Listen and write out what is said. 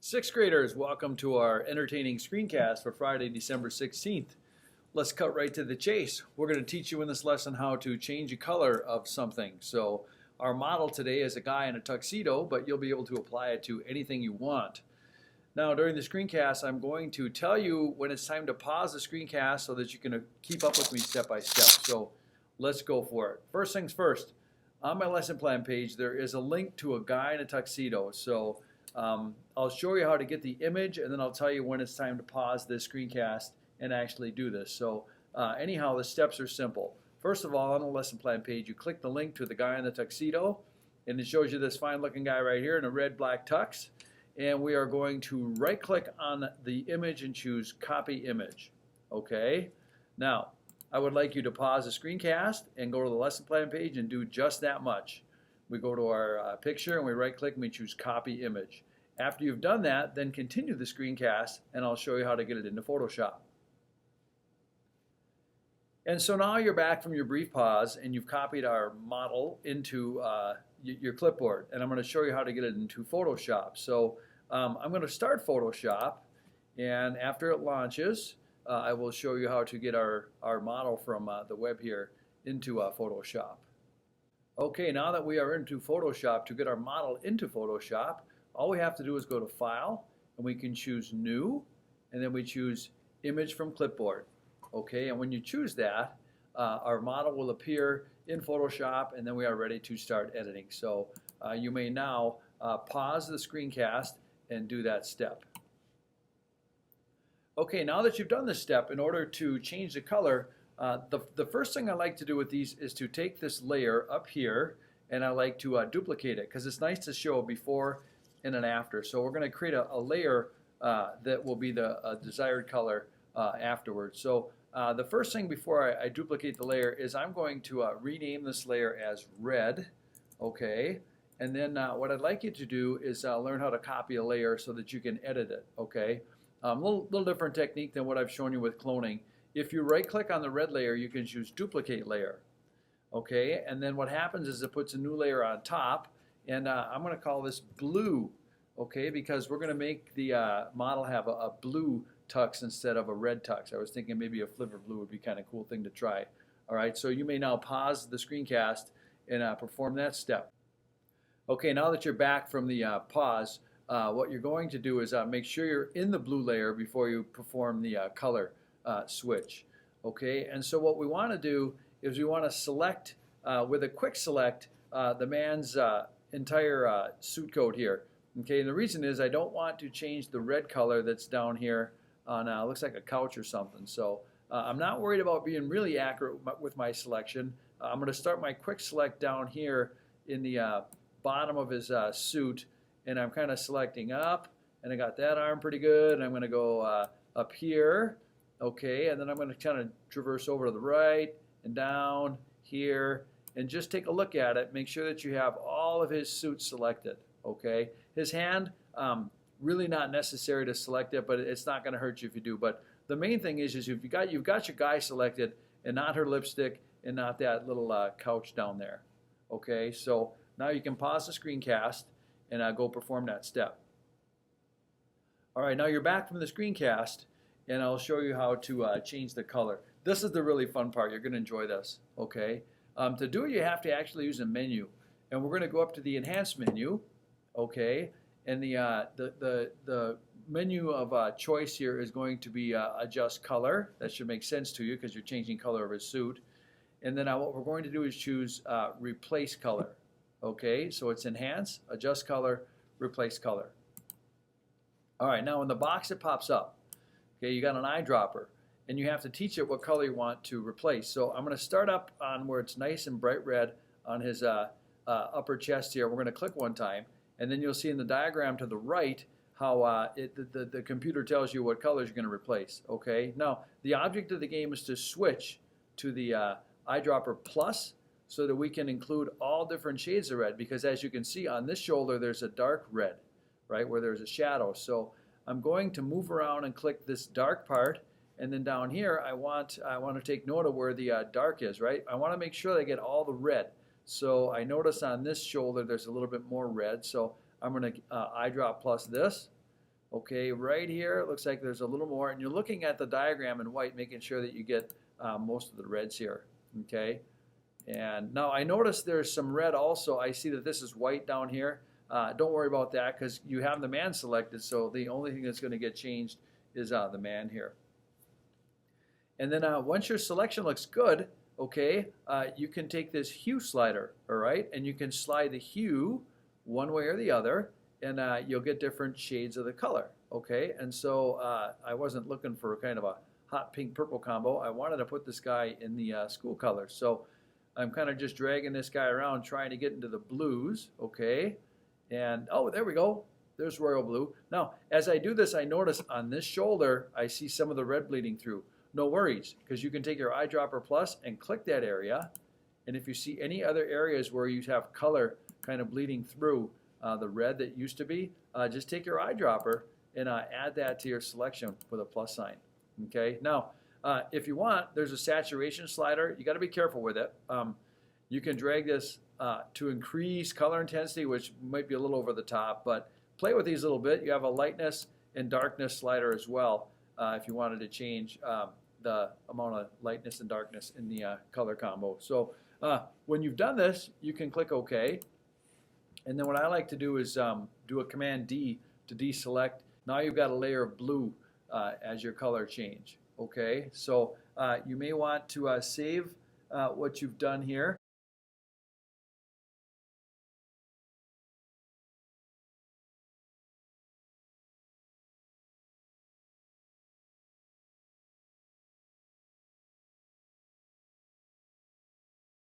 Sixth graders, welcome to our entertaining screencast for Friday, December 16th. Let's cut right to the chase. We're going to teach you in this lesson how to change a color of something. So our model today is a guy in a tuxedo, but you'll be able to apply it to anything you want. Now during the screencast, I'm going to tell you when it's time to pause the screencast so that you can keep up with me step by step. So let's go for it. First things first, on my lesson plan page there is a link to a guy in a tuxedo. So I'll show you how to get the image, and then I'll tell you when it's time to pause this screencast and actually do this. So anyhow, the steps are simple. First of all, on the lesson plan page, you click the link to the guy in the tuxedo, and it shows you this fine looking guy right here in a red black tux. And we are going to right click on the image and choose copy image. Okay? Now, I would like you to pause the screencast and go to the lesson plan page and do just that much. We go to our picture and we right click and we choose copy image. After you've done that, then continue the screencast and I'll show you how to get it into Photoshop. And so now you're back from your brief pause and you've copied our model into your clipboard, and I'm going to show you how to get it into Photoshop. So I'm going to start Photoshop, and after it launches I will show you how to get our model from the web here into Photoshop. Okay, now that we are into Photoshop, to get our model into Photoshop, all we have to do is go to File, and we can choose New, and then we choose Image from Clipboard. Okay, and when you choose that, our model will appear in Photoshop, and then we are ready to start editing. So you may now pause the screencast and do that step. Okay, now that you've done this step, in order to change the color, the first thing I like to do with these is to take this layer up here, and I like to duplicate it because it's nice to show a before and an after. So we're going to create a layer that will be the desired color afterwards. So the first thing before I duplicate the layer is I'm going to rename this layer as red. Okay, and then what I'd like you to do is learn how to copy a layer so that you can edit it. Okay, little different technique than what I've shown you with cloning. If you right click on the red layer, you can choose duplicate layer. Okay, and then what happens is it puts a new layer on top, and I'm going to call this blue. Okay, because we're going to make the model have a blue tux instead of a red tux. I was thinking maybe a flipper blue would be kind of cool thing to try. All right, so you may now pause the screencast and perform that step. Okay, now that you're back from the pause, what you're going to do is make sure you're in the blue layer before you perform the color switch. Okay, and so what we want to do is we want to select with a quick select the man's entire suit coat here. Okay, and the reason is I don't want to change the red color that's down here on looks like a couch or something. So I'm not worried about being really accurate with my selection. I'm going to start my quick select down here in the bottom of his suit, and I'm kind of selecting up, and I got that arm pretty good, and I'm going to go up here. Okay, and then I'm going to kind of traverse over to the right and down here and just take a look at it. Make sure that you have all of his suit selected. Okay, his hand, really not necessary to select it, but it's not going to hurt you if you do. But the main thing is you've got your guy selected and not her lipstick and not that little couch down there. Okay, so now you can pause the screencast and go perform that step. All right, now you're back from the screencast, and I'll show you how to change the color. This is the really fun part. You're going to enjoy this. Okay, to do it, you have to actually use a menu, and we're going to go up to the Enhance menu. Okay, and the menu of choice here is going to be Adjust Color. That should make sense to you because you're changing color of his suit. And then what we're going to do is choose Replace Color. Okay, so it's Enhance, Adjust Color, Replace Color. All right, now in the box it pops up. Okay, you got an eyedropper, and you have to teach it what color you want to replace. So I'm going to start up on where it's nice and bright red on his upper chest here. We're going to click one time, and then you'll see in the diagram to the right how the computer tells you what colors you're going to replace. Okay, now the object of the game is to switch to the eyedropper plus so that we can include all different shades of red, because as you can see on this shoulder there's a dark red, right, where there's a shadow. So I'm going to move around and click this dark part, and then down here I want to take note of where the dark is, right? I want to make sure that I get all the red. So I notice on this shoulder there's a little bit more red, so I'm going to eyedrop plus this. Okay, right here, it looks like there's a little more, and you're looking at the diagram in white, making sure that you get most of the reds here, okay? And now I notice there's some red also. I see that this is white down here. Don't worry about that because you have the man selected, so the only thing that's going to get changed is the man here. And then once your selection looks good, okay, you can take this hue slider, all right, and you can slide the hue one way or the other, and you'll get different shades of the color, okay? And so I wasn't looking for kind of a hot pink purple combo. I wanted to put this guy in the school colors. So I'm kind of just dragging this guy around trying to get into the blues, okay? And oh, there we go. There's royal blue. Now, as I do this, I notice on this shoulder, I see some of the red bleeding through. No worries, because you can take your eyedropper plus and click that area. And if you see any other areas where you have color kind of bleeding through the red that used to be, just take your eyedropper and add that to your selection with a plus sign. Okay. Now, if you want, there's a saturation slider. You got to be careful with it. You can drag this to increase color intensity, which might be a little over the top, but play with these a little bit. You have a lightness and darkness slider as well if you wanted to change the amount of lightness and darkness in the color combo. So when you've done this, you can click OK. And then what I like to do is do a Command D to deselect. Now you've got a layer of blue as your color change. Okay, so you may want to save what you've done here.